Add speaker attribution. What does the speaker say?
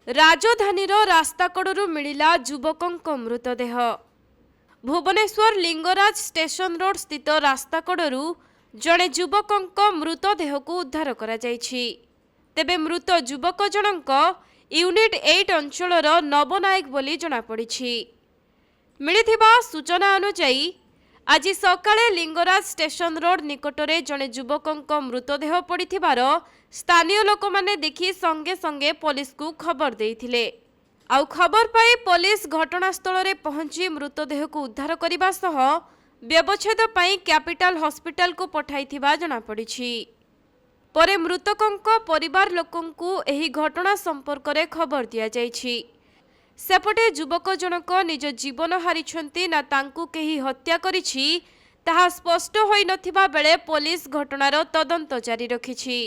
Speaker 1: राजधानीर रास्ताकड़ू मिला युवक मृतदेह। भुवनेश्वर लिंगराज स्टेशन रोड स्थित रास्ताकड़ू जड़े युवक मृतदेह को उद्धार करा जायछि। तेबे मृत युवक जनक यूनिट 8 अंचलर नवनायक बोली जଣାपड़िछि। मिलिथिबा सूचना अनुसार आज सकाळे लिंगराज स्टेशन रोड निकटरे जड़े युवक मृतदेह पड़िथिबार स्थानीय लोक माने देखि संगे संगे पुलिस को खबर देइथिले। आउ खबर पाई पुलिस घटनास्थल रे पहुंची मृतदेह को उद्धार करने सह व्यवच्छेद पाई कैपिटल हॉस्पिटल को पठाइथिबा जଣା पड़िछि। परे मृतकंक परिवार लोकंकु एही घटना संपर्क रे खबर दिया जायछि। सेपटे युवक जनक निज जीवन हारिछंती ना तांकु केही हत्या करिछि ताहा स्पष्ट होई नथिबा बेले पुलिस घटनार तदंत जारी रखिछि।